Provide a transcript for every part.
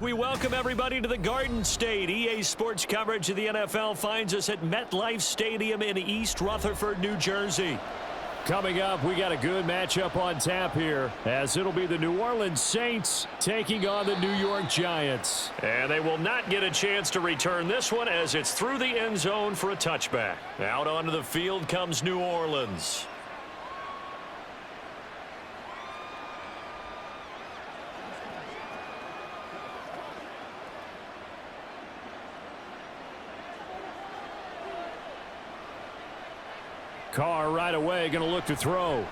We welcome everybody to the Garden State. EA Sports coverage of the NFL finds us at MetLife Stadium in East Rutherford, New Jersey. Coming up, we got a good matchup on tap here, as it'll be the New Orleans Saints taking on the New York Giants. And they will not get a chance to return this one, as it's through the end zone for a touchback. Out onto the field comes New Orleans. Carr right away going to look to throw.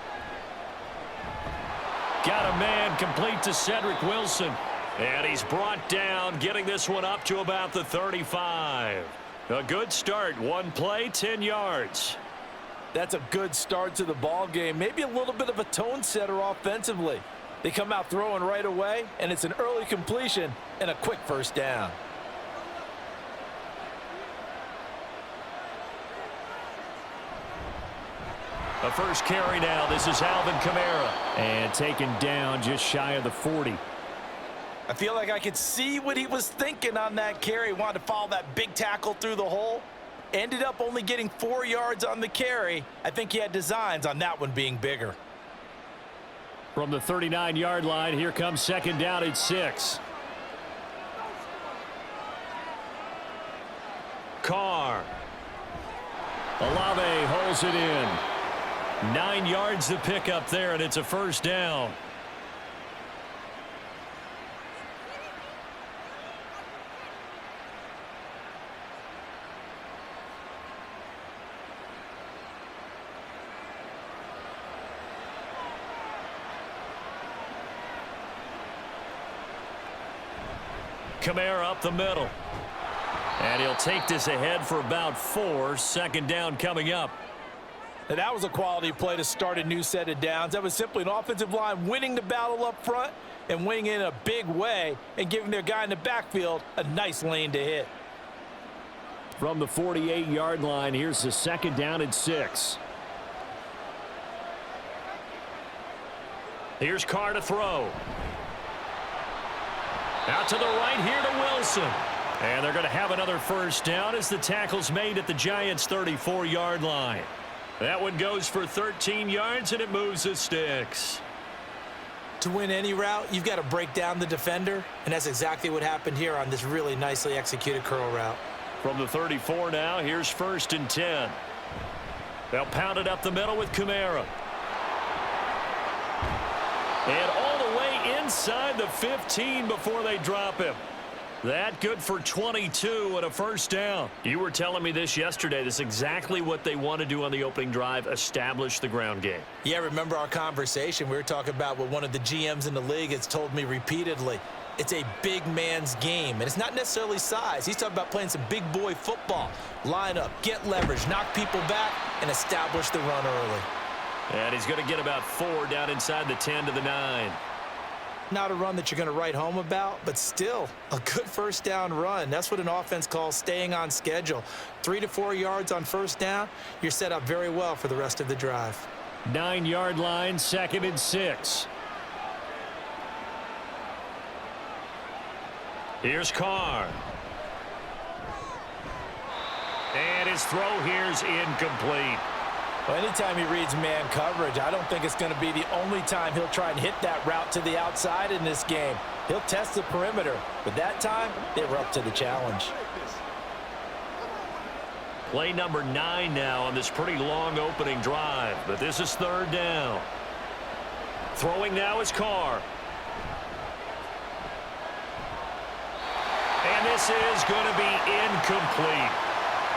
Got a man complete to Cedric Wilson. And he's brought down, getting this one up to about the 35. A good start. One play, 10 yards. That's a good start to the ball game. Maybe a little bit of a tone setter offensively. They come out throwing right away, and it's an early completion and a quick first down. A first carry now. This is Alvin Kamara. And taken down just shy of the 40. I feel like I could see what he was thinking on that carry. Wanted to follow that big tackle through the hole. Ended up only getting 4 yards on the carry. I think he had designs on that one being bigger. From the 39-yard line, here comes second down at 6. Carr. Olave holds it in. 9 yards to pick up there, and it's a first down. Kamara up the middle. And he'll take this ahead for about 4. Second down coming up. And that was a quality play to start a new set of downs. That was simply an offensive line winning the battle up front and winning it in a big way and giving their guy in the backfield a nice lane to hit. From the 48-yard line, here's the second down at 6. Here's Carr to throw. Out to the right here to Wilson. And they're going to have another first down as the tackle's made at the Giants' 34-yard line. That one goes for 13 yards, and it moves the sticks. To win any route, you've got to break down the defender, and that's exactly what happened here on this really nicely executed curl route. From the 34 now, here's first and 10. They'll pound it up the middle with Kamara. And all the way inside the 15 before they drop him. That good for 22 and a first down. You were telling me this yesterday. This is exactly what they want to do on the opening drive, establish the ground game. Yeah, remember our conversation. We were talking about what one of the GMs in the league has told me repeatedly. It's a big man's game, and it's not necessarily size. He's talking about playing some big boy football. Line up, get leverage, knock people back, and establish the run early. And he's going to get about 4 down inside the 10 to the 9. Not a run that you're going to write home about, but still a good first down run. That's what an offense calls staying on schedule. 3 to 4 yards on first down, you're set up very well for the rest of the drive. 9-yard line, second and 6. Here's Carr. And his throw here's incomplete. Well, anytime he reads man coverage, I don't think it's going to be the only time he'll try and hit that route to the outside in this game. He'll test the perimeter, but that time, they were up to the challenge. Play number 9 now on this pretty long opening drive, but this is third down. Throwing now is Carr. And this is going to be incomplete.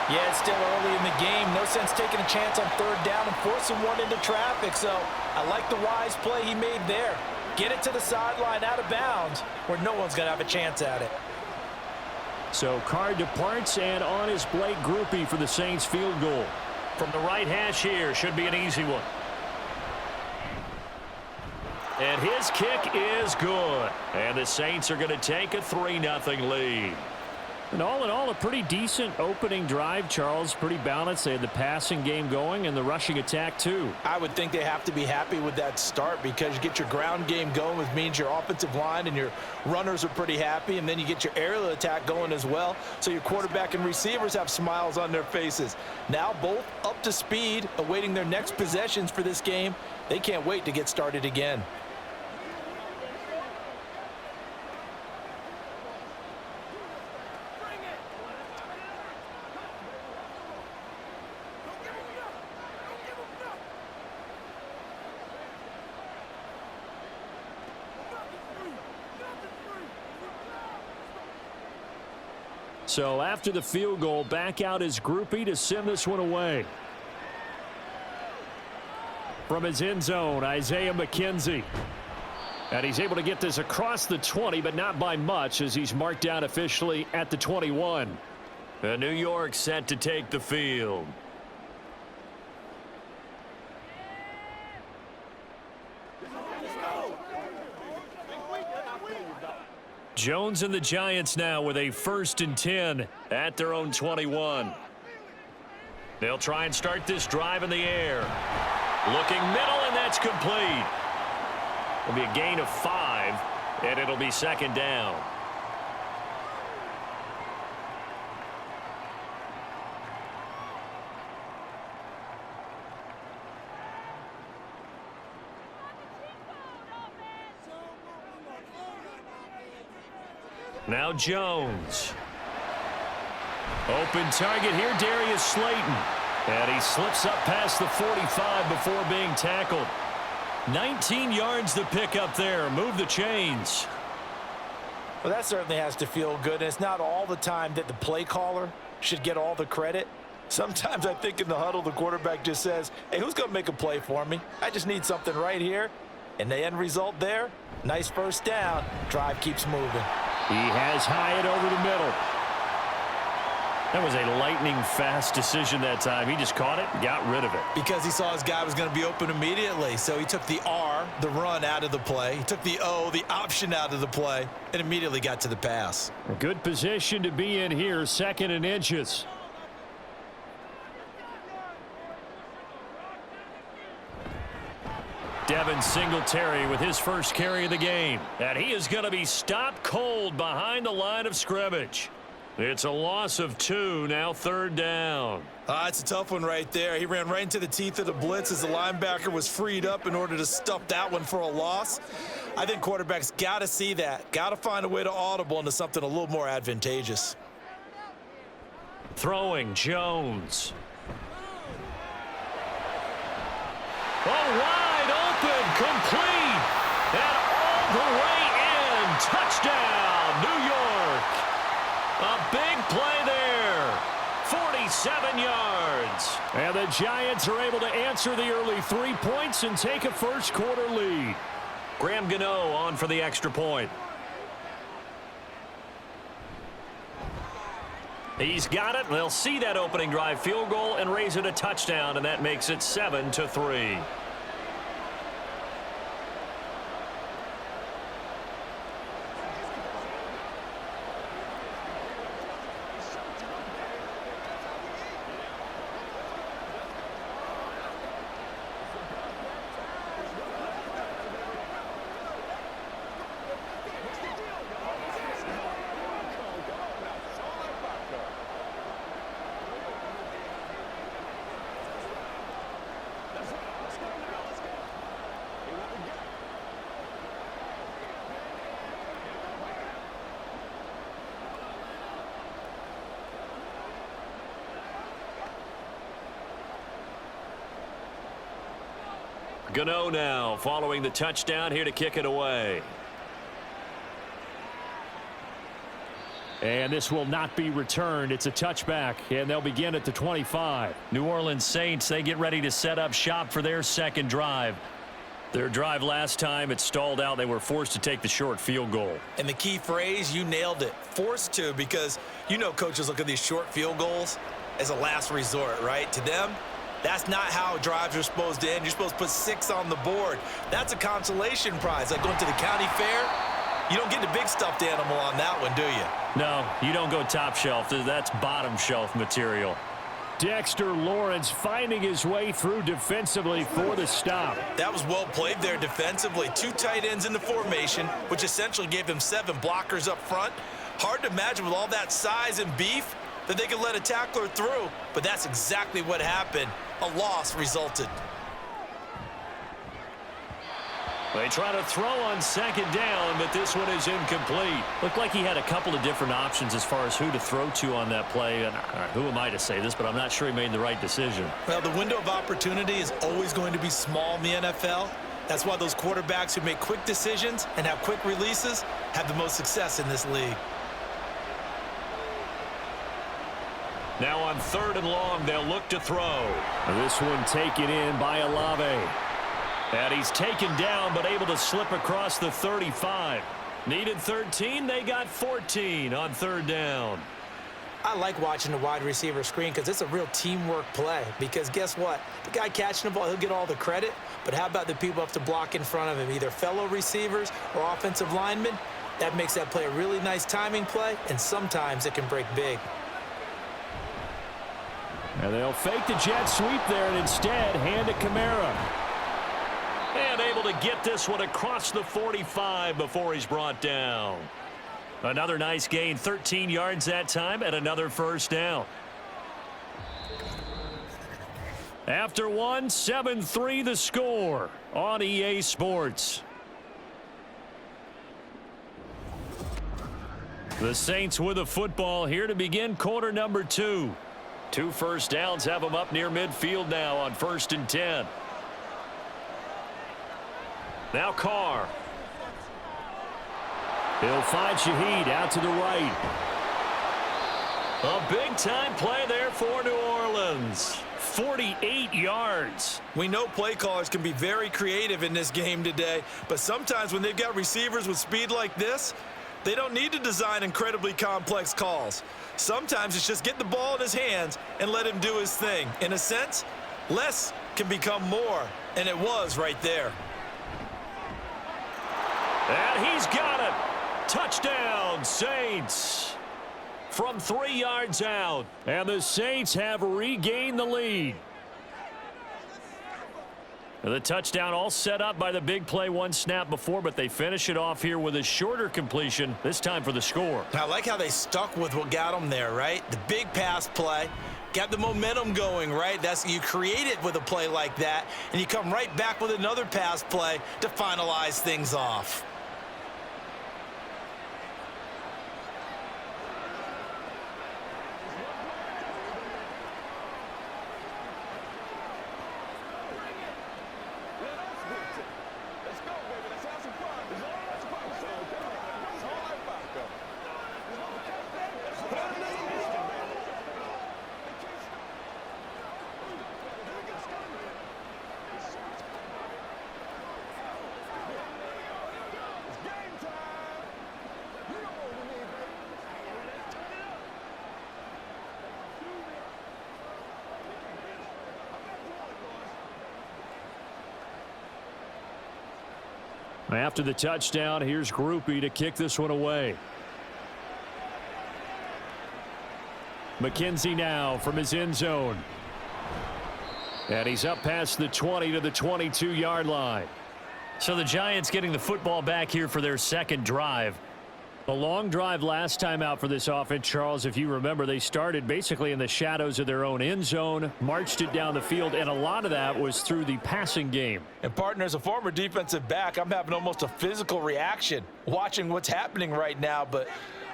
Yeah, it's still early in the game. No sense taking a chance on third down and forcing one into traffic. So I like the wise play he made there. Get it to the sideline out of bounds where no one's going to have a chance at it. So Carr departs, and on is Blake Grupe for the Saints field goal. From the right hash here, should be an easy one. And his kick is good. And the Saints are going to take a 3-0 lead. And all in all, a pretty decent opening drive, Charles. Pretty balanced. They had the passing game going and the rushing attack, too. I would think they have to be happy with that start because you get your ground game going, which means your offensive line and your runners are pretty happy, and then you get your aerial attack going as well, so your quarterback and receivers have smiles on their faces. Now both up to speed, awaiting their next possessions for this game. They can't wait to get started again. So after the field goal, back out is Groupie to send this one away. From his end zone, Isaiah McKenzie. And he's able to get this across the 20, but not by much as he's marked down officially at the 21. And New York set to take the field. Jones and the Giants now with a 1st and 10 at their own 21. They'll try and start this drive in the air. Looking middle, and that's complete. It'll be a gain of 5, and it'll be 2nd down. Now Jones. Open target here, Darius Slayton. And he slips up past the 45 before being tackled. 19 yards to pick up there. Move the chains. Well, that certainly has to feel good. And it's not all the time that the play caller should get all the credit. Sometimes I think in the huddle, the quarterback just says, hey, who's going to make a play for me? I just need something right here. And the end result there, nice 1st down. Drive keeps moving. He has Hyatt over the middle. That was a lightning-fast decision that time. He just caught it and got rid of it. Because he saw his guy was going to be open immediately. So he took the R, the run, out of the play. He took the O, the option, out of the play, and immediately got to the pass. A good position to be in here, 2nd and inches. Devin Singletary with his first carry of the game. And he is going to be stopped cold behind the line of scrimmage. It's a loss of 2, now 3rd down. It's a tough one right there. He ran right into the teeth of the blitz as the linebacker was freed up in order to stuff that one for a loss. I think quarterbacks got to see that. Got to find a way to audible into something a little more advantageous. Throwing Jones. Oh, wide open, complete, and all the way in. Touchdown, New York. A big play there. 47 yards. And the Giants are able to answer the early 3 points and take a first-quarter lead. Graham Gano on for the extra point. He's got it. They'll see that opening drive field goal and raise it a touchdown, and that makes it 7-3. Gano now following the touchdown here to kick it away. And this will not be returned. It's a touchback, and they'll begin at the 25. New Orleans Saints, they get ready to set up shop for their 2nd drive. Their drive last time, it stalled out. They were forced to take the short field goal. And the key phrase, you nailed it. Forced to, because you know coaches look at these short field goals as a last resort, right? To them, that's not how drives are supposed to end. You're supposed to put 6 on the board. That's a consolation prize, like going to the county fair. You don't get the big stuffed animal on that one, do you? No, you don't go top shelf. That's bottom shelf material. Dexter Lawrence finding his way through defensively for the stop. That was well played there defensively. 2 tight ends in the formation, which essentially gave them 7 blockers up front. Hard to imagine with all that size and beef that they could let a tackler through, but that's exactly what happened. A loss resulted. They try to throw on second down, but this one is incomplete. Looked like he had a couple of different options as far as who to throw to on that play. And who am I to say this, but I'm not sure he made the right decision. Well, the window of opportunity is always going to be small in the NFL. That's why those quarterbacks who make quick decisions and have quick releases have the most success in this league. Now on 3rd and long, they'll look to throw. This one taken in by Olave. And he's taken down, but able to slip across the 35. Needed 13, they got 14 on 3rd down. I like watching the wide receiver screen because it's a real teamwork play. Because guess what? The guy catching the ball, he'll get all the credit. But how about the people up to block in front of him, either fellow receivers or offensive linemen? That makes that play a really nice timing play, and sometimes it can break big. And they'll fake the jet sweep there and instead hand it Kamara. And able to get this one across the 45 before he's brought down. Another nice gain, 13 yards that time, and another first down. After one, 7-3 the score on EA Sports. The Saints with the football here to begin quarter number 2. 2 first downs have them up near midfield now on 1st and 10. Now Carr. He'll find Shaheed out to the right. A big-time play there for New Orleans. 48 yards. We know play callers can be very creative in this game today, but sometimes when they've got receivers with speed like this, they don't need to design incredibly complex calls. Sometimes it's just get the ball in his hands and let him do his thing. In a sense, less can become more, and it was right there. And he's got it. Touchdown, Saints. From 3 yards out. And the Saints have regained the lead. The touchdown all set up by the big play 1 snap before, but they finish it off here with a shorter completion, this time for the score. I like how they stuck with what got them there, right? The big pass play. Got the momentum going, right? You create it with a play like that, and you come right back with another pass play to finalize things off. After the touchdown, here's Grupe to kick this one away. McKenzie now from his end zone. And he's up past the 20 to the 22-yard line. So the Giants getting the football back here for their second drive. A long drive last time out for this offense, Charles. If you remember, they started basically in the shadows of their own end zone, marched it down the field, and a lot of that was through the passing game. And partner, as a former defensive back, I'm having almost a physical reaction watching what's happening right now. But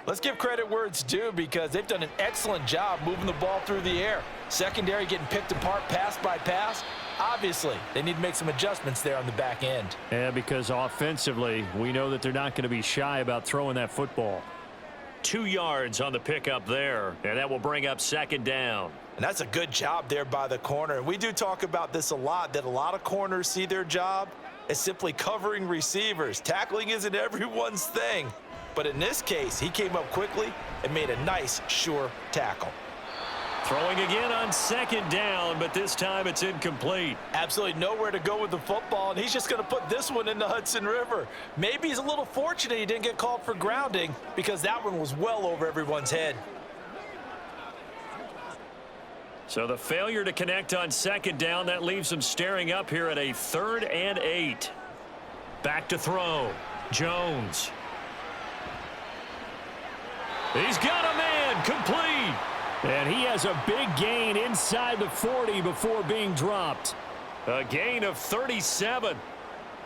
let's give credit where it's due because they've done an excellent job moving the ball through the air. Secondary getting picked apart pass by pass. Obviously, they need to make some adjustments there on the back end. Yeah, because offensively, we know that they're not going to be shy about throwing that football. 2 yards on the pickup there, and that will bring up second down. And that's a good job there by the corner. And we do talk about this a lot, that a lot of corners see their job as simply covering receivers. Tackling isn't everyone's thing. But in this case, he came up quickly and made a nice, sure tackle. Throwing again on second down, but this time it's incomplete. Absolutely nowhere to go with the football, and he's just going to put this one in the Hudson River. Maybe he's a little fortunate he didn't get called for grounding because that one was well over everyone's head. So the failure to connect on second down, that leaves him staring up here at a 3rd and 8. Back to throw. Jones. He's got a man, complete. And he has a big gain inside the 40 before being dropped. A gain of 37.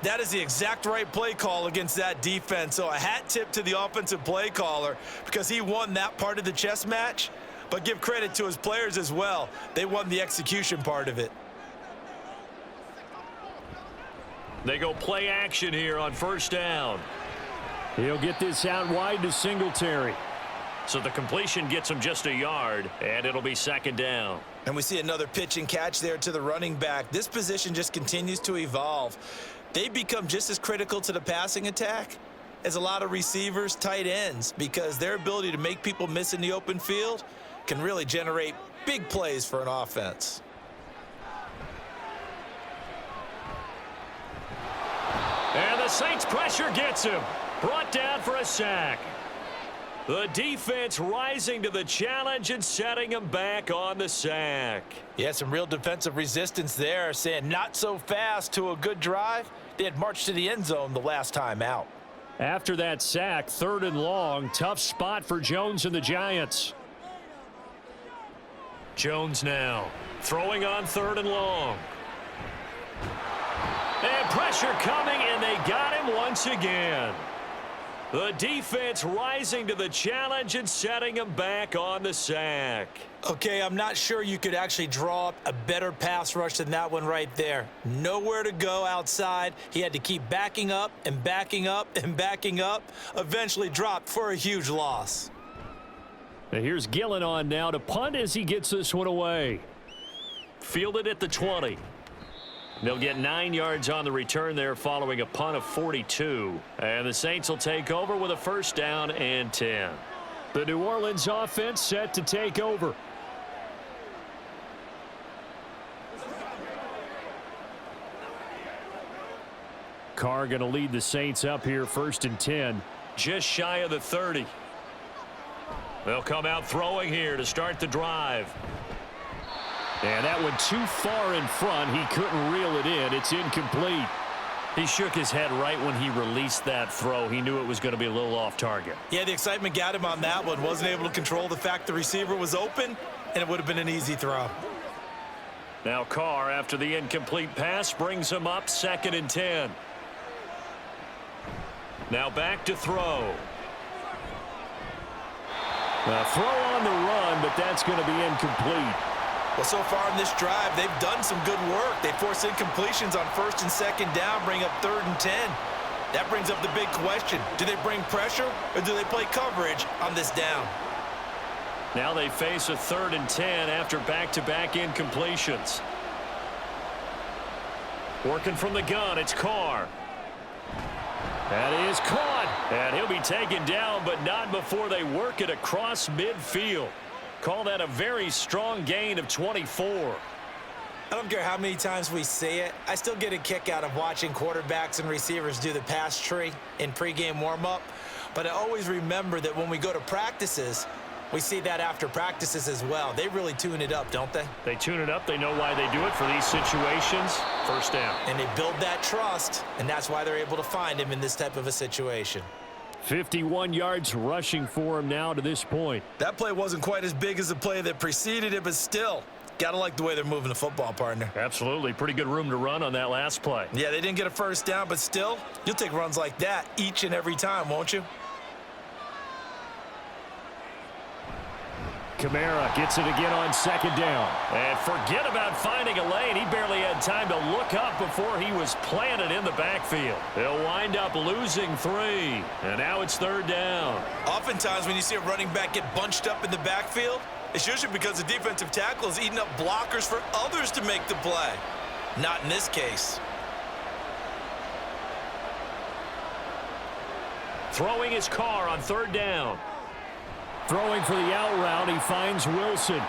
That is the exact right play call against that defense. So a hat tip to the offensive play caller because he won that part of the chess match. But give credit to his players as well. They won the execution part of it. They go play action here on first down. He'll get this out wide to Singletary. So the completion gets him just a yard, and it'll be second down. And we see another pitch and catch there to the running back. This position just continues to evolve. They become just as critical to the passing attack as a lot of receivers, tight ends, because their ability to make people miss in the open field can really generate big plays for an offense. And the Saints pressure gets him. Brought down for a sack. The defense rising to the challenge and setting him back on the sack. Yeah, some real defensive resistance there, saying not so fast to a good drive. They had marched to the end zone the last time out. After that sack, 3rd and long, tough spot for Jones and the Giants. Jones now throwing on 3rd and long. And pressure coming, and they got him once again. The defense rising to the challenge and setting him back on the sack. Okay, I'm not sure you could actually draw up a better pass rush than that one right there. Nowhere to go outside. He had to keep backing up and backing up and backing up. Eventually dropped for a huge loss. Now here's Gillen on now to punt as he gets this one away. Fielded at the 20. They'll get 9 yards on the return there following a punt of 42. And the Saints will take over with a first down and 10. The New Orleans offense set to take over. Carr going to lead the Saints up here 1st and 10. Just shy of the 30. They'll come out throwing here to start the drive. And that one too far in front. He couldn't reel it in. It's incomplete. He shook his head right when he released that throw. He knew it was going to be a little off target. Yeah, the excitement got him on that one. Wasn't able to control the fact the receiver was open, and it would have been an easy throw. Now Carr, after the incomplete pass, brings him up 2nd and 10. Now back to throw. Throw on the run, but that's going to be incomplete. Well, so far in this drive, they've done some good work. They force incompletions on 1st and 2nd down, bring up 3rd and 10. That brings up the big question. Do they bring pressure or do they play coverage on this down? Now they face a 3rd and 10 after back-to-back incompletions. Working from the gun, it's Carr. That is caught. And he'll be taken down, but not before they work it across midfield. Call that a very strong gain of 24. I don't care how many times we see it. I still get a kick out of watching quarterbacks and receivers do the pass tree in pregame warm-up. But I always remember that when we go to practices, we see that after practices as well. They really tune it up, don't they? They tune it up. They know why they do it for these situations. First down. And they build that trust, and that's why they're able to find him in this type of a situation. 51 yards rushing for him now to this point. That play wasn't quite as big as the play that preceded it, but still, gotta like the way they're moving the football, partner. Absolutely. Pretty good room to run on that last play. Yeah, they didn't get a first down, but still, you'll take runs like that each and every time, won't you? Kamara gets it again on 2nd down. And forget about finding a lane. He barely had time to look up before he was planted in the backfield. They'll wind up losing 3. And now it's 3rd down. Oftentimes when you see a running back get bunched up in the backfield, it's usually because the defensive tackle is eating up blockers for others to make the play. Not in this case. Throwing his Carr on 3rd down. Throwing for the out route, he finds Wilson.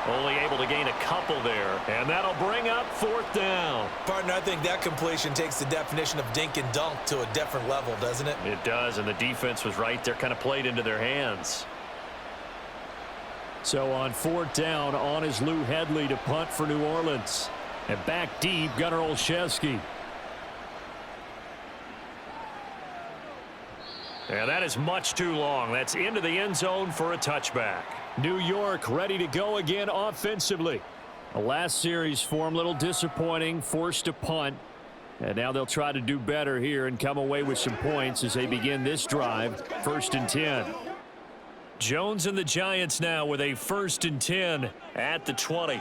Only able to gain a couple there, and that'll bring up 4th down. Partner, I think that completion takes the definition of dink and dunk to a different level, doesn't it? It does, and the defense was right there, kind of played into their hands. So on 4th down, on is Lou Hedley to punt for New Orleans. And back deep, Gunnar Olszewski. And that is much too long. That's into the end zone for a touchback. New York ready to go again offensively. The last series for them, a little disappointing, forced to punt. And now they'll try to do better here and come away with some points as they begin this drive, 1st and 10. Jones and the Giants now with a 1st and 10 at the 20.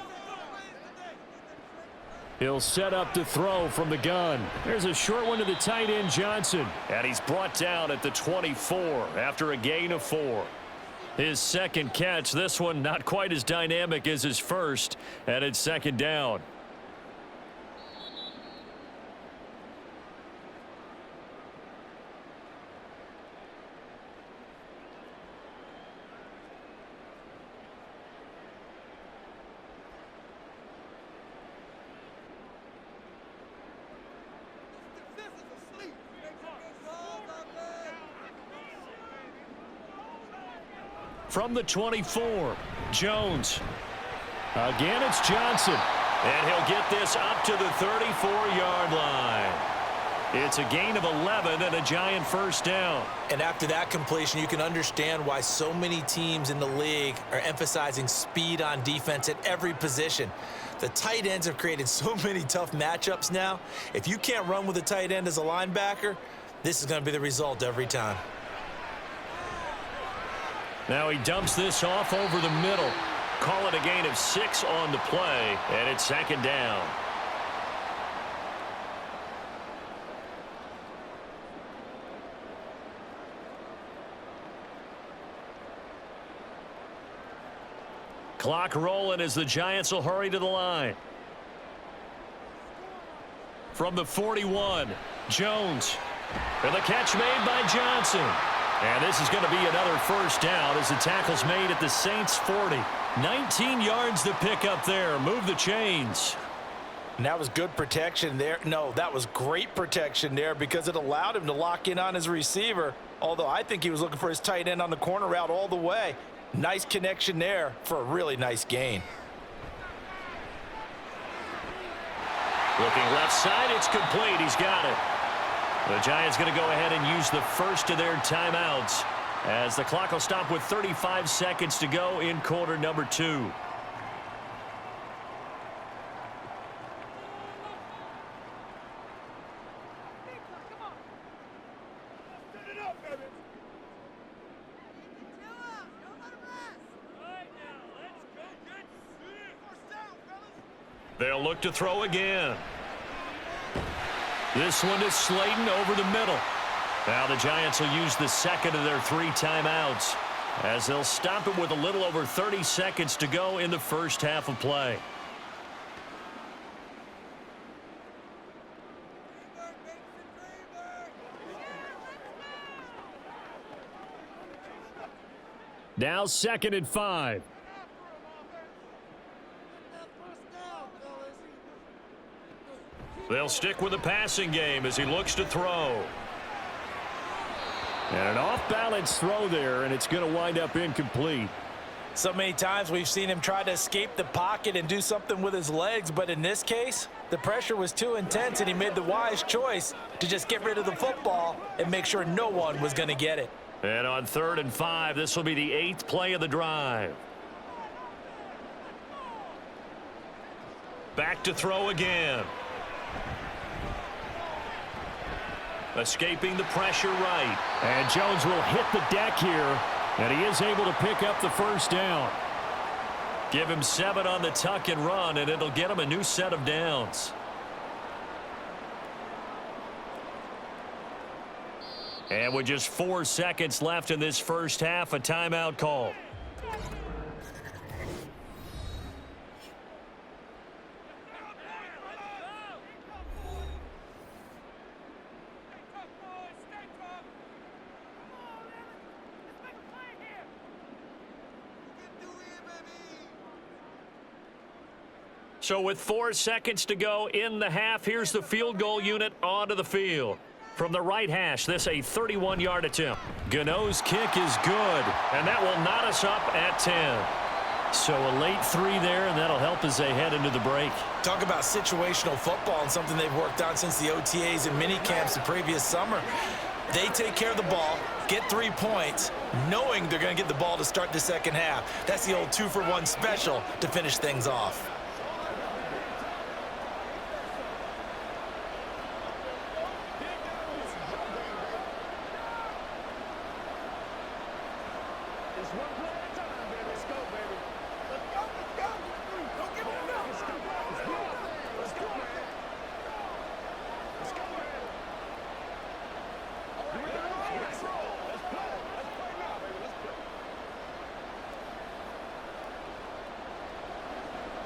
He'll set up to throw from the gun. There's a short one to the tight end, Johnson. And he's brought down at the 24 after a gain of 4. His second catch, this one not quite as dynamic as his first, and it's 2nd down. From the 24, Jones. Again, it's Johnson. And he'll get this up to the 34-yard line. It's a gain of 11 and a Giant 1st down. And after that completion, you can understand why so many teams in the league are emphasizing speed on defense at every position. The tight ends have created so many tough matchups now. If you can't run with a tight end as a linebacker, this is going to be the result every time. Now he dumps this off over the middle. Call it a gain of 6 on the play, and it's 2nd down. Clock rolling as the Giants will hurry to the line. From the 41, Jones. And the catch made by Johnson. And this is going to be another 1st down as the tackle's made at the Saints 40. 19 yards to pick up there. Move the chains. And that was good protection there. No, that was great protection there because it allowed him to lock in on his receiver. Although I think he was looking for his tight end on the corner route all the way. Nice connection there for a really nice gain. Looking left side, it's complete. He's got it. The Giants going to go ahead and use the first of their timeouts as the clock will stop with 35 seconds to go in quarter number 2. They'll look to throw again. This one is Slayton over the middle. Now the Giants will use the second of their 3 timeouts as they'll stop it with a little over 30 seconds to go in the first half of play. Now 2nd and 5. They'll stick with the passing game as he looks to throw. And an off-balance throw there, and it's going to wind up incomplete. So many times we've seen him try to escape the pocket and do something with his legs, but in this case, the pressure was too intense, and he made the wise choice to just get rid of the football and make sure no one was going to get it. And on 3rd and 5, this will be the 8th play of the drive. Back to throw again. Escaping the pressure right. And Jones will hit the deck here, and he is able to pick up the 1st down. Give him 7 on the tuck and run, and it'll get him a new set of downs. And with just 4 seconds left in this first half, a timeout call. So with 4 seconds to go in the half, here's the field goal unit onto the field. From the right hash, this a 31-yard attempt. Gano's kick is good, and that will knot us up at 10. So a late 3 there, and that'll help as they head into the break. Talk about situational football and something they've worked on since the OTAs and mini camps the previous summer. They take care of the ball, get 3 points, knowing they're going to get the ball to start the second half. That's the old 2-for-1 special to finish things off.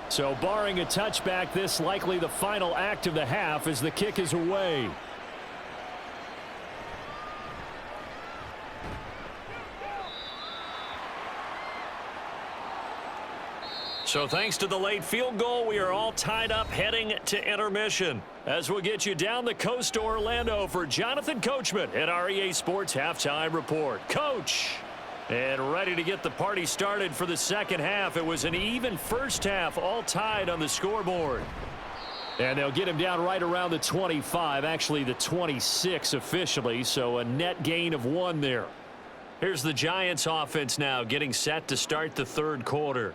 So barring a touchback, this likely the final act of the half as the kick is away. So thanks to the late field goal, we are all tied up heading to intermission. As we'll get you down the coast to Orlando for Jonathan Coachman at our EA Sports Halftime Report. Coach! And ready to get the party started for the second half. It was an even first half, all tied on the scoreboard. And they'll get him down right around the 25, actually the 26 officially, so a net gain of 1 there. Here's the Giants offense now getting set to start the third quarter.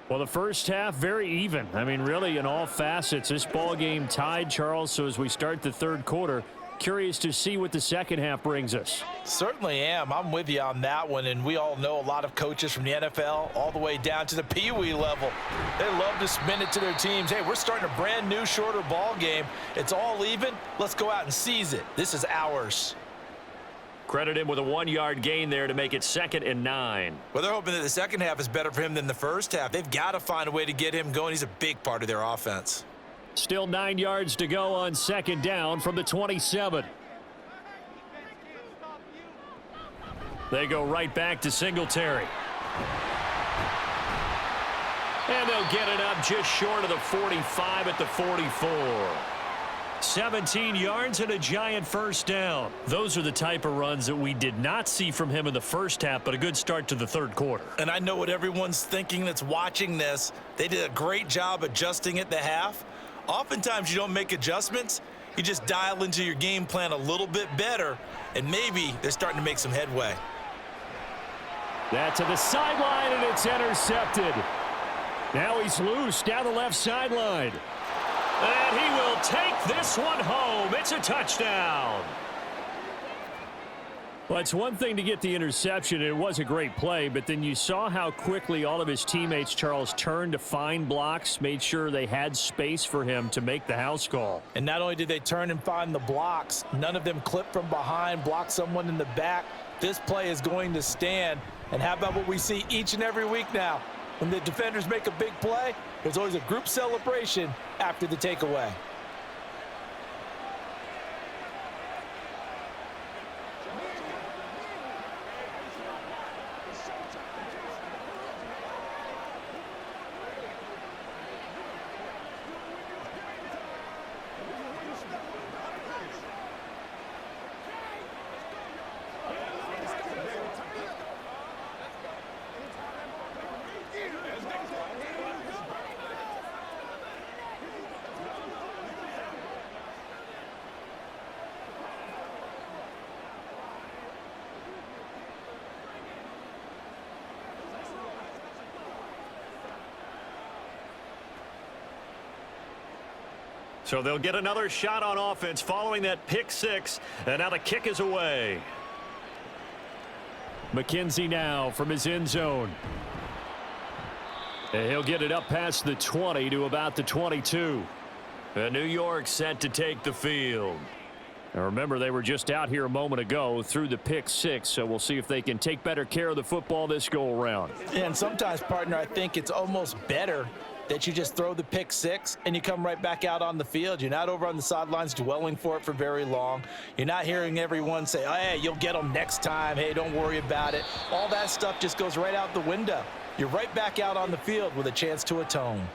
Well, the first half, very even. I mean, really, in all facets, this ball game tied, Charles. So as we start the third quarter, curious to see what the second half brings us. Certainly am. I'm with you on that one, and we all know a lot of coaches from the NFL all the way down to the Pee Wee level. They love to spin it to their teams. Hey, we're starting a brand new, shorter ball game. It's all even. Let's go out and seize it. This is ours. Credit him with a 1-yard gain there to make it 2nd and 9. Well, they're hoping that the second half is better for him than the first half. They've got to find a way to get him going. He's a big part of their offense. Still 9 yards to go on second down from the 27. They go right back to Singletary. And they'll get it up just short of the 45 at the 44. 17 yards and a Giant first down. Those are the type of runs that we did not see from him in the first half, but a good start to the third quarter. And I know what everyone's thinking that's watching this. They did a great job adjusting at the half. Oftentimes you don't make adjustments. You just dial into your game plan a little bit better, and maybe they're starting to make some headway. That to the sideline, and it's intercepted. Now he's loose down the left sideline. And he will take this one home. It's a touchdown. Well, it's one thing to get the interception, and it was a great play, but then you saw how quickly all of his teammates, Charles, turned to find blocks, made sure they had space for him to make the house call. And not only did they turn and find the blocks, none of them clipped from behind, blocked someone in the back. This play is going to stand. And how about what we see each and every week now? When the defenders make a big play, there's always a group celebration after the takeaway. So they'll get another shot on offense following that pick six, and now the kick is away. McKenzie now from his end zone. And he'll get it up past the 20 to about the 22. And New York set to take the field. Now remember, they were just out here a moment ago through the pick six, so we'll see if they can take better care of the football this go around. And sometimes, partner, I think it's almost better that you just throw the pick six and you come right back out on the field. You're not over on the sidelines dwelling for it for very long. You're not hearing everyone say, oh, hey, you'll get them next time. Hey, don't worry about it. All that stuff just goes right out the window. You're right back out on the field with a chance to atone.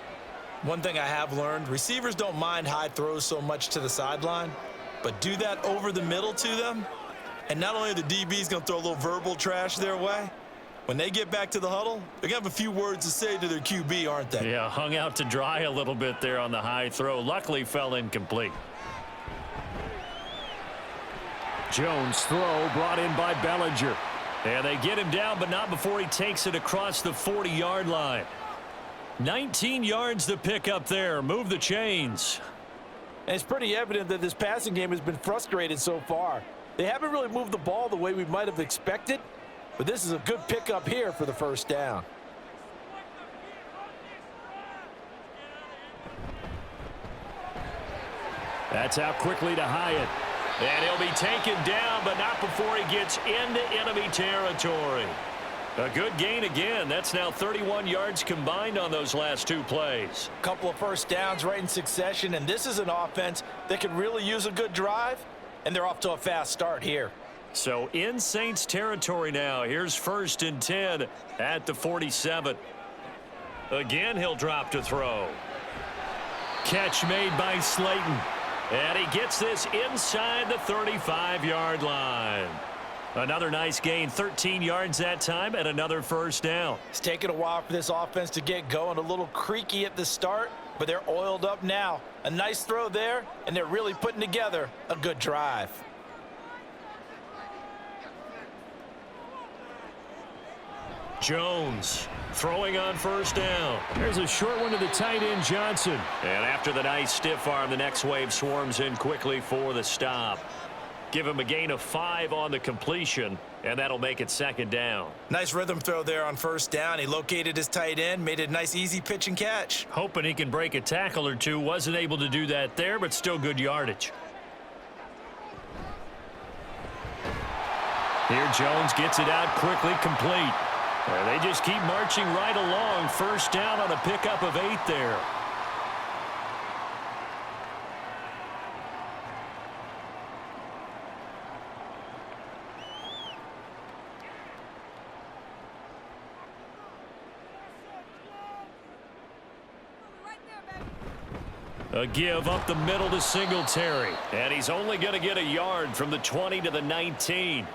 One thing I have learned, receivers don't mind high throws so much to the sideline, but do that over the middle to them, and not only are the DBs going to throw a little verbal trash their way, when they get back to the huddle, they're going to have a few words to say to their QB, aren't they? Yeah, hung out to dry a little bit there on the high throw. Luckily fell incomplete. Jones' throw brought in by Bellinger. And they get him down, but not before he takes it across the 40-yard line. 19 yards to pick up there. Move the chains. And it's pretty evident that this passing game has been frustrated so far. They haven't really moved the ball the way we might have expected, but this is a good pickup here for the first down. That's out quickly to Hyatt. And he'll be taken down, but not before he gets into enemy territory. A good gain again. That's now 31 yards combined on those last two plays. Couple of first downs right in succession, and this is an offense that could really use a good drive, and they're off to a fast start here. So in Saints territory now. Here's 1st and 10 at the 47. Again, he'll drop to throw. Catch made by Slayton. And he gets this inside the 35-yard line. Another nice gain, 13 yards that time, and another first down. It's taken a while for this offense to get going. A little creaky at the start, but they're oiled up now. A nice throw there, and they're really putting together a good drive. Jones throwing on first down. There's a short one to the tight end, Johnson. And after the nice stiff arm, the next wave swarms in quickly for the stop. Give him a gain of 5 on the completion, and that'll make it 2nd down. Nice rhythm throw there on first down. He located his tight end, made it a nice easy pitch and catch. Hoping he can break a tackle or two. Wasn't able to do that there, but still good yardage. Here Jones gets it out quickly, complete. And they just keep marching right along. First down on a pickup of 8 there. A give up the middle to Singletary. And he's only going to get a yard from the 20 to the 19.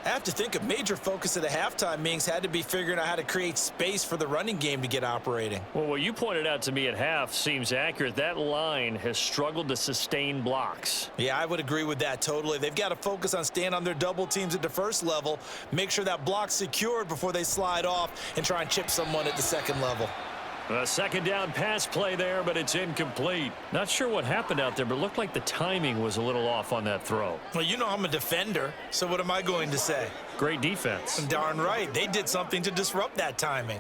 I have to think a major focus of the halftime meetings had to be figuring out how to create space for the running game to get operating. Well, what you pointed out to me at half seems accurate. That line has struggled to sustain blocks. Yeah, I would agree with that totally. They've got to focus on staying on their double teams at the first level, make sure that block's secured before they slide off and try and chip someone at the second level. A 2nd down pass play there, but it's incomplete. Not sure what happened out there, but it looked like the timing was a little off on that throw. Well, you know I'm a defender, so what am I going to say? Great defense. Darn right. They did something to disrupt that timing.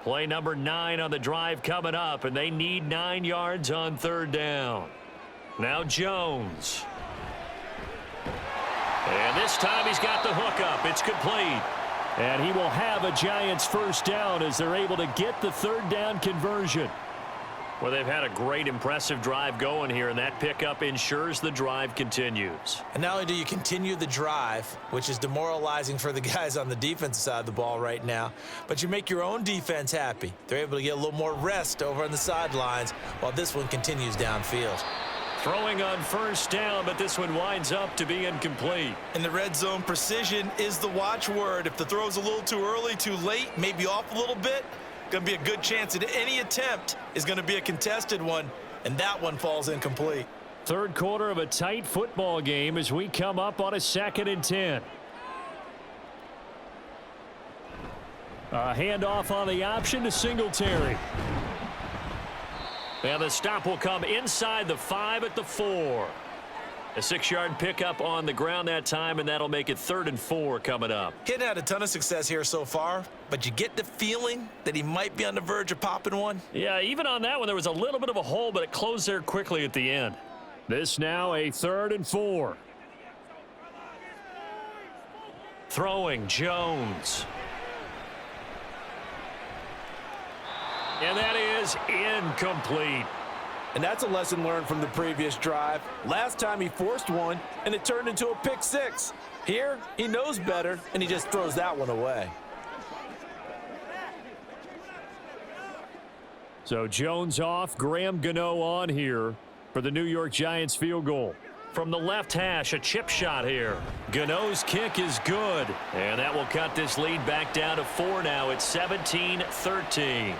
Play number 9 on the drive coming up, and they need 9 yards on 3rd down. Now Jones. And this time he's got the hook up. It's complete. And he will have a Giants first down as they're able to get the 3rd down conversion. Well, they've had a great, impressive drive going here, and that pickup ensures the drive continues. And not only do you continue the drive, which is demoralizing for the guys on the defensive side of the ball right now, but you make your own defense happy. They're able to get a little more rest over on the sidelines while this one continues downfield. Throwing on first down, but this one winds up to be incomplete. In the red zone, precision is the watchword. If the throw's a little too early, too late, maybe off a little bit, going to be a good chance that any attempt is going to be a contested one, and that one falls incomplete. 3rd quarter of a tight football game as we come up on a 2nd and 10. A handoff on the option to Singletary. And the stop will come inside the 5 at the 4. A 6-yard pickup on the ground that time, and that'll make it 3rd and 4 coming up. He hadn't had a ton of success here so far, but you get the feeling that he might be on the verge of popping one. Yeah, even on that one, there was a little bit of a hole, but it closed there quickly at the end. This now a 3rd and 4. Throwing Jones. And that is incomplete. And that's a lesson learned from the previous drive. Last time he forced one, and it turned into a pick 6. Here, he knows better, and he just throws that one away. So Jones off, Graham Gano on here for the New York Giants field goal. From the left hash, a chip shot here. Gano's kick is good, and that will cut this lead back down to 4 now. It's 17-13.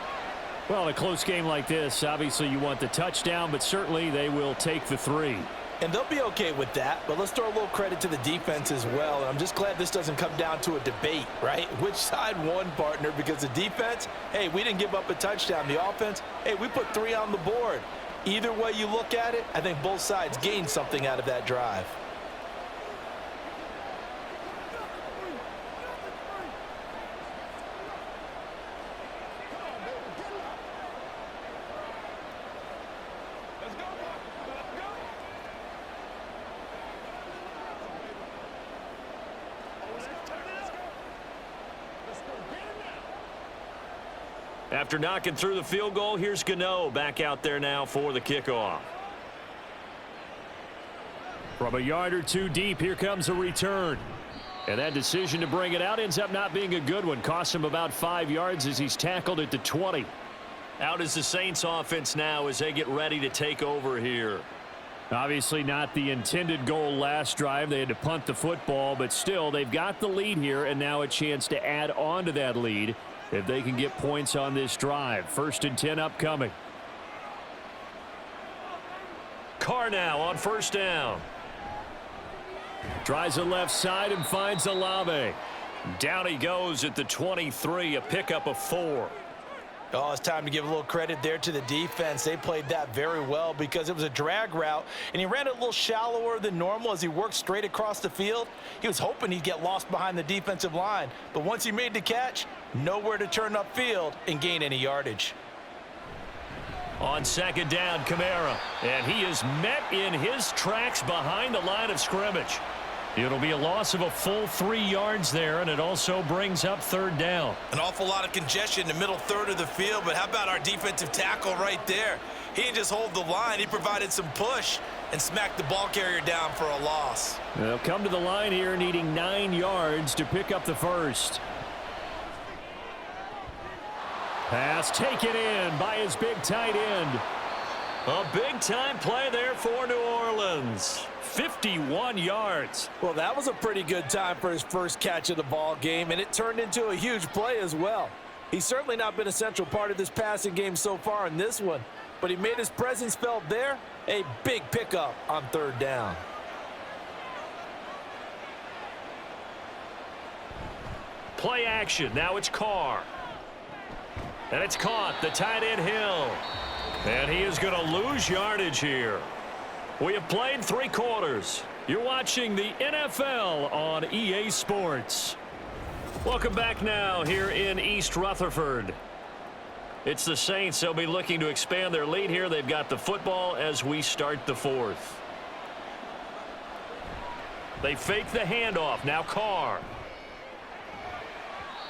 Well, a close game like this, obviously you want the touchdown, but certainly they will take the 3. And they'll be okay with that, but let's throw a little credit to the defense as well. And I'm just glad this doesn't come down to a debate, right? Which side won, partner? Because the defense, hey, we didn't give up a touchdown. The offense, hey, we put 3 on the board. Either way you look at it, I think both sides gained something out of that drive. After knocking through the field goal, here's Gano back out there now for the kickoff. From a yard or 2 deep, here comes a return. And that decision to bring it out ends up not being a good one. Cost him about 5 yards as he's tackled at the 20. Out is the Saints offense now as they get ready to take over here. Obviously not the intended goal last drive. They had to punt the football, but still they've got the lead here and now a chance to add on to that lead if they can get points on this drive. 1st and 10 upcoming. Carr now on 1st down. Tries the left side and finds Olave. Down he goes at the 23, a pickup of 4. Oh, it's time to give a little credit there to the defense. They played that very well because it was a drag route, and he ran it a little shallower than normal as he worked straight across the field. He was hoping he'd get lost behind the defensive line, but once he made the catch, nowhere to turn upfield and gain any yardage. On 2nd down, Kamara, and he is met in his tracks behind the line of scrimmage. It'll be a loss of a full 3 yards there, and it also brings up 3rd down. An awful lot of congestion in the middle third of the field, but how about our defensive tackle right there? He didn't just hold the line. He provided some push and smacked the ball carrier down for a loss. They'll come to the line here needing 9 yards to pick up the 1st. Pass taken in by his big tight end. A big-time play there for New Orleans. 51 yards. Well, that was a pretty good time for his first catch of the ball game, and it turned into a huge play as well. He's certainly not been a central part of this passing game so far in this one, but he made his presence felt there. A big pickup on 3rd down. Play action. Now it's Carr. And it's caught. The tight end Hill. And he is going to lose yardage here. We have played 3 quarters. You're watching the NFL on EA Sports. Welcome back now here in East Rutherford. It's the Saints. They'll be looking to expand their lead here. They've got the football as we start the 4th. They fake the handoff. Now Carr.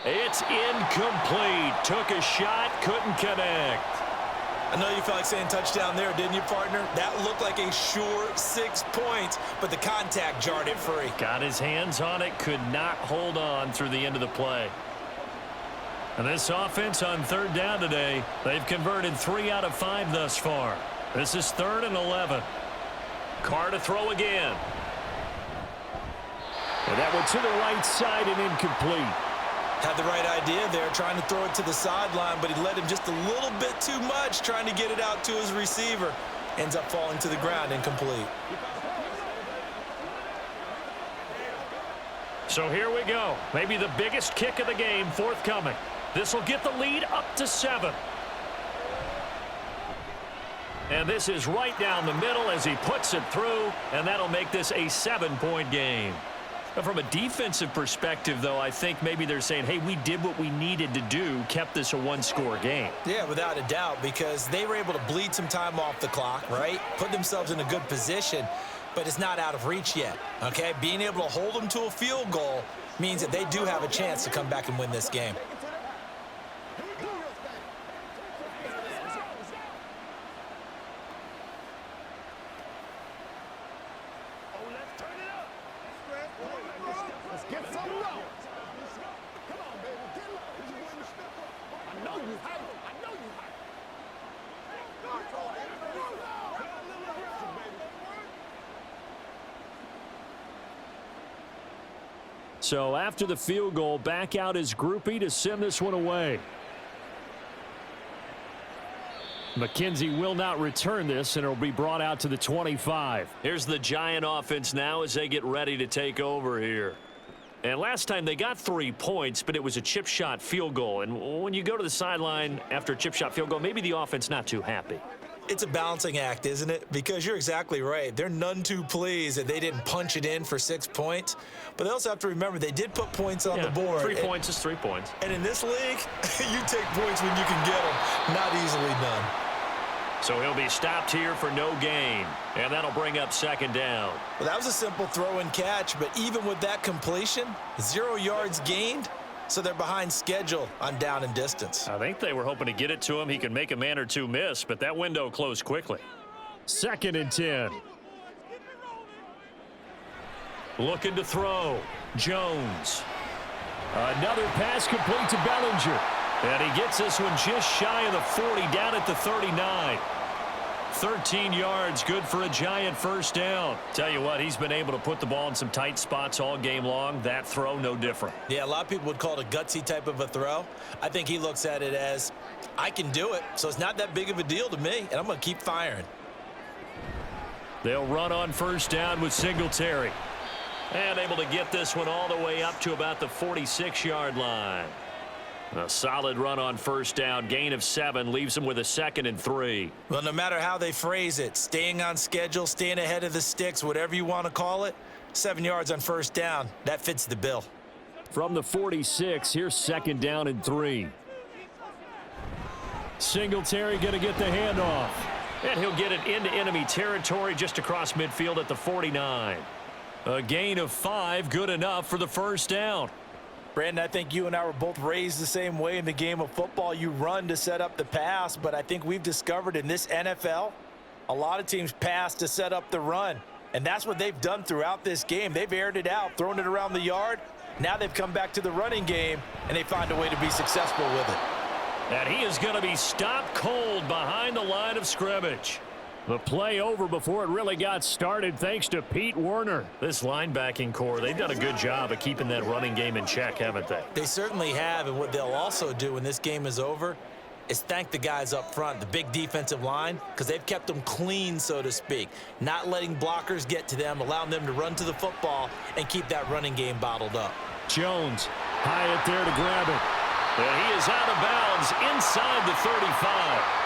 It's incomplete. Took a shot, couldn't connect. I know you felt like saying touchdown there, didn't you, partner? That looked like a sure 6 points, but the contact jarred it free. Got his hands on it, could not hold on through the end of the play. And this offense on 3rd down today, they've converted 3 out of 5 thus far. This is 3rd and 11. Carr to throw again. And that one to the right side and incomplete. Had the right idea there, trying to throw it to the sideline, but he led him just a little bit too much, trying to get it out to his receiver. Ends up falling to the ground, incomplete. So here we go. Maybe the biggest kick of the game forthcoming. This will get the lead up to 7. And this is right down the middle as he puts it through, and that'll make this a 7-point game. From a defensive perspective, though, I think maybe they're saying, hey, we did what we needed to do, kept this a 1-score game. Yeah, without a doubt, because they were able to bleed some time off the clock, right? Put themselves in a good position, but it's not out of reach yet, okay? Being able to hold them to a field goal means that they do have a chance to come back and win this game. So after the field goal, back out is Groupie to send this one away. McKenzie will not return this, and it will be brought out to the 25. Here's the Giant offense now as they get ready to take over here. And last time they got 3 points, but it was a chip shot field goal. And when you go to the sideline after a chip shot field goal, maybe the offense not too happy. It's a balancing act, isn't it? Because you're exactly right. They're none too pleased that they didn't punch it in for 6 points. But they also have to remember they did put points on the board. 3 points is 3 points. And in this league, you take points when you can get them. Not easily done. So he'll be stopped here for no gain. And that'll bring up second down. Well, that was a simple throw and catch, but even with that completion, 0 yards gained, so they're behind schedule on down and distance. I think they were hoping to get it to him. He could make a man or two miss, but that window closed quickly. 2nd and 10. Looking to throw. Jones. Another pass complete to Bellinger. And he gets this one just shy of the 40, down at the 39. 13 yards, good for a Giant first down. Tell you what, he's been able to put the ball in some tight spots all game long. That throw, no different. Yeah, a lot of people would call it a gutsy type of a throw. I think he looks at it as, I can do it, so it's not that big of a deal to me, and I'm going to keep firing. They'll run on first down with Singletary. And able to get this one all the way up to about the 46-yard line. A solid run on first down, gain of 7, leaves them with a 2nd and 3. Well, no matter how they phrase it, staying on schedule, staying ahead of the sticks, whatever you want to call it, 7 yards on first down, that fits the bill. From the 46, here's 2nd down and 3. Singletary going to get the handoff. And he'll get it into enemy territory just across midfield at the 49. A gain of 5, good enough for the first down. Brandon, I think you and I were both raised the same way in the game of football. You run to set up the pass, but I think we've discovered in this NFL, a lot of teams pass to set up the run. And that's what they've done throughout this game. They've aired it out, thrown it around the yard. Now they've come back to the running game, and they find a way to be successful with it. And he is going to be stopped cold behind the line of scrimmage. The play over before it really got started thanks to Pete Werner. This linebacking core, they've done a good job of keeping that running game in check, haven't they? They certainly have, and what they'll also do when this game is over is thank the guys up front, the big defensive line, because they've kept them clean, so to speak, not letting blockers get to them, allowing them to run to the football and keep that running game bottled up. Jones, high up there to grab it. And he is out of bounds inside the 35.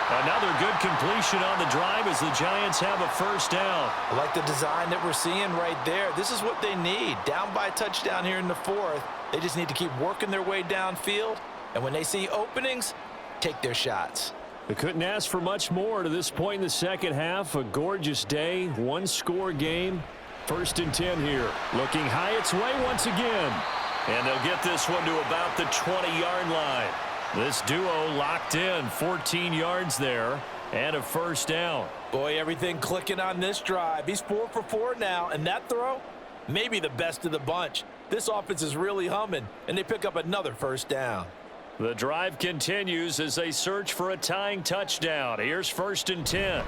Another good completion on the drive as the Giants have a first down. I like the design that we're seeing right there. This is what they need. Down by a touchdown here in the 4th. They just need to keep working their way downfield. And when they see openings, take their shots. They couldn't ask for much more to this point in the second half. A gorgeous day, 1-score game. 1st and 10 here. Looking high its way once again. And they'll get this one to about the 20-yard line. This duo locked in, 14 yards there, and a first down. Boy, everything clicking on this drive. He's 4 for 4 now, and that throw, maybe the best of the bunch. This offense is really humming, and they pick up another first down. The drive continues as they search for a tying touchdown. Here's 1st and 10.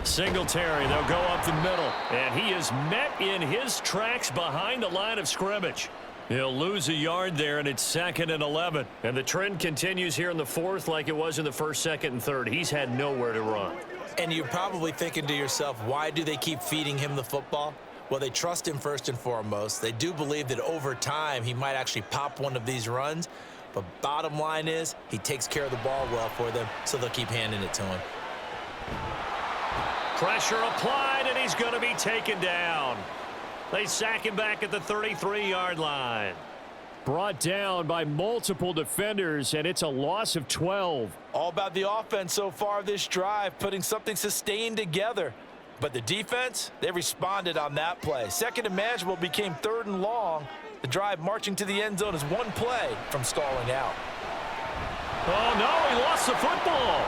Singletary, they'll go up the middle, and he is met in his tracks behind the line of scrimmage. He'll lose a yard there, and it's 2nd and 11. And the trend continues here in the 4th like it was in the 1st, 2nd, and 3rd. He's had nowhere to run. And you're probably thinking to yourself, why do they keep feeding him the football? Well, they trust him first and foremost. They do believe that over time he might actually pop one of these runs. But bottom line is he takes care of the ball well for them, so they'll keep handing it to him. Pressure applied, and he's going to be taken down. They sack him back at the 33-yard line. Brought down by multiple defenders, and it's a loss of 12. All about the offense so far this drive, putting something sustained together. But the defense, they responded on that play. 2nd and manageable became 3rd and long. The drive marching to the end zone is one play from stalling out. Oh, no, he lost the football.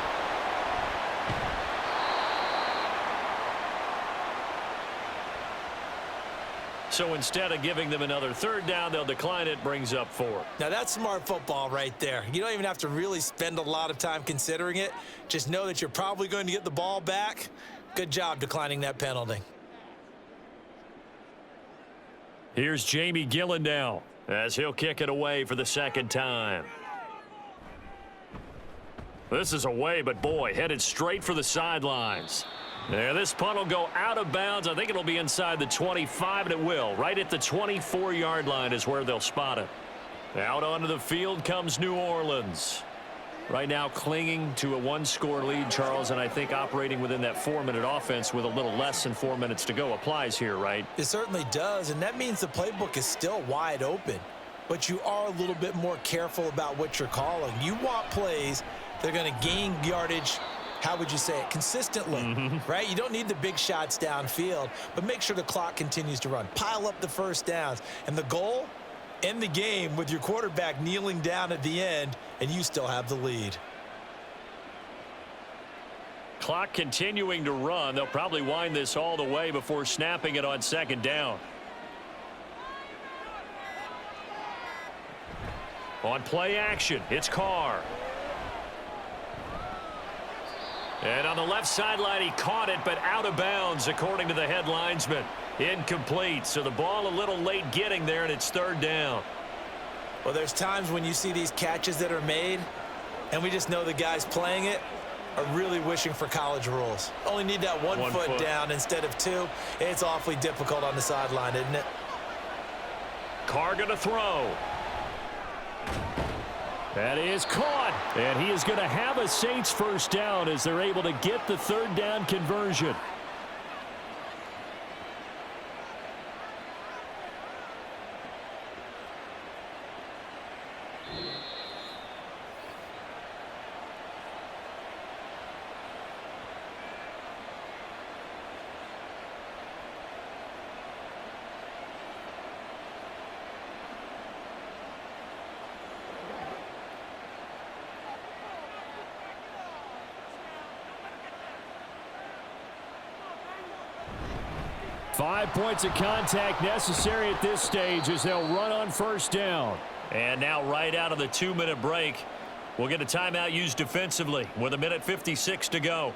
So instead of giving them another 3rd down, they'll decline it, brings up 4. Now, that's smart football right there. You don't even have to really spend a lot of time considering it. Just know that you're probably going to get the ball back. Good job declining that penalty. Here's Jamie Gillen now as he'll kick it away for the second time. This is away, but boy, headed straight for the sidelines. There, this punt will go out of bounds. I think it'll be inside the 25, and it will. Right at the 24-yard line is where they'll spot it. Out onto the field comes New Orleans. Right now clinging to a one-score lead, Charles, and I think operating within that 4-minute offense with a little less than 4 minutes to go applies here, right? It certainly does, and that means the playbook is still wide open. But you are a little bit more careful about what you're calling. You want plays that are going to gain yardage, how would you say it, consistently, right? You don't need the big shots downfield, but make sure the clock continues to run. Pile up the first downs. And the goal, end the game with your quarterback kneeling down at the end, and you still have the lead. Clock continuing to run. They'll probably wind this all the way before snapping it on second down. On play action, it's Carr. And on the left sideline, he caught it, but out of bounds, according to the head linesman. Incomplete, so the ball a little late getting there, and it's third down. Well, there's times when you see these catches that are made, and we just know the guys playing it are really wishing for college rules. Only need that one foot down instead of two. It's awfully difficult on the sideline, isn't it? Carr going to throw. That is caught, and he is going to have a Saints first down as they're able to get the third down conversion. Five points of contact necessary at this stage as they'll run on first down. And now right out of the 2-minute break, we'll get a timeout used defensively with 1:56 to go.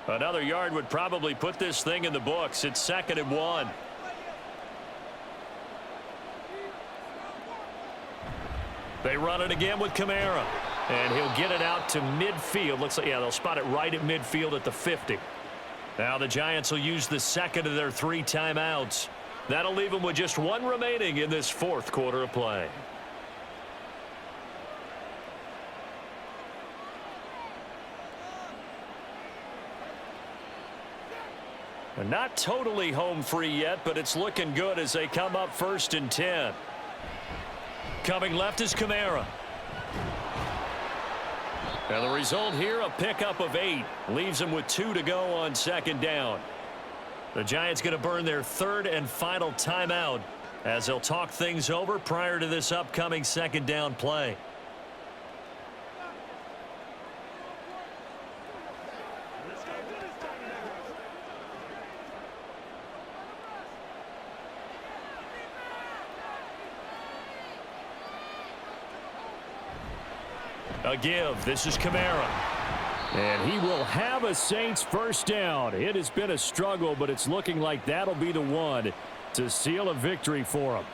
Another yard would probably put this thing in the books. It's 2nd and 1. They run it again with Kamara. And he'll get it out to midfield. Looks like, yeah, they'll spot it right at midfield at the 50. Now the Giants will use the second of their 3 timeouts. That'll leave them with just 1 remaining in this 4th quarter of play. Not totally home free yet, but it's looking good as they come up 1st and 10. Coming left is Kamara. And the result here, a pickup of 8. Leaves them with 2 to go on second down. The Giants going to burn their 3rd and final timeout as they'll talk things over prior to this upcoming second down play. A give. This is Kamara. And he will have a Saints first down. It has been a struggle, but it's looking like that'll be the one to seal a victory for him.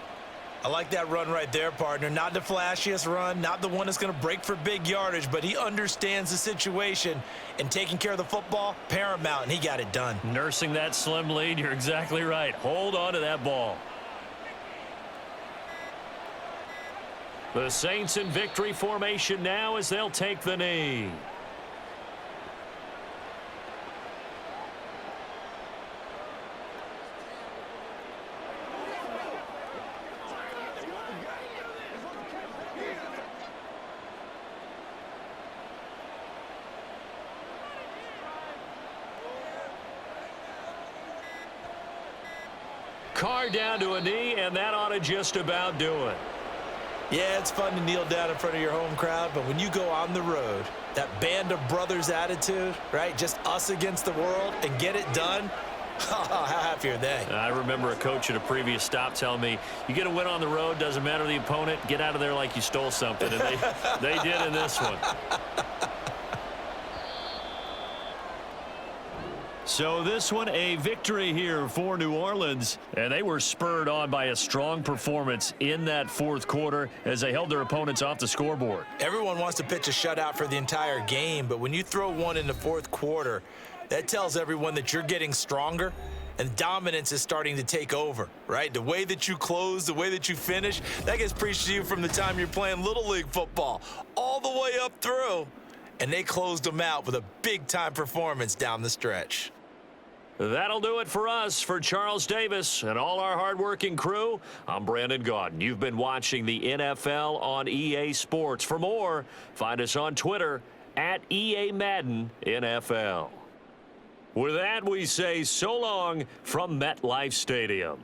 I like that run right there, partner. Not the flashiest run, not the one that's going to break for big yardage, but he understands the situation, and taking care of the football, paramount, and he got it done. Nursing that slim lead, you're exactly right. Hold on to that ball. The Saints in victory formation now as they'll take the knee. Carr down to a knee, and that ought to just about do it. Yeah, it's fun to kneel down in front of your home crowd, but when you go on the road, that band of brothers attitude, right, just us against the world, and get it done, How happy are they? I remember a coach at a previous stop telling me, you get a win on the road, doesn't matter the opponent, get out of there like you stole something. And they did in this one. So this one, a victory here for New Orleans. And they were spurred on by a strong performance in that fourth quarter as they held their opponents off the scoreboard. Everyone wants to pitch a shutout for the entire game, but when you throw one in the fourth quarter, that tells everyone that you're getting stronger and dominance is starting to take over, right? The way that you close, the way that you finish, that gets preached to you from the time you're playing Little League football all the way up through. And they closed them out with a big-time performance down the stretch. That'll do it for us. For Charles Davis and all our hardworking crew, I'm Brandon Gaudin. You've been watching the NFL on EA Sports. For more, find us on Twitter at EA Madden NFL. With that, we say so long from MetLife Stadium.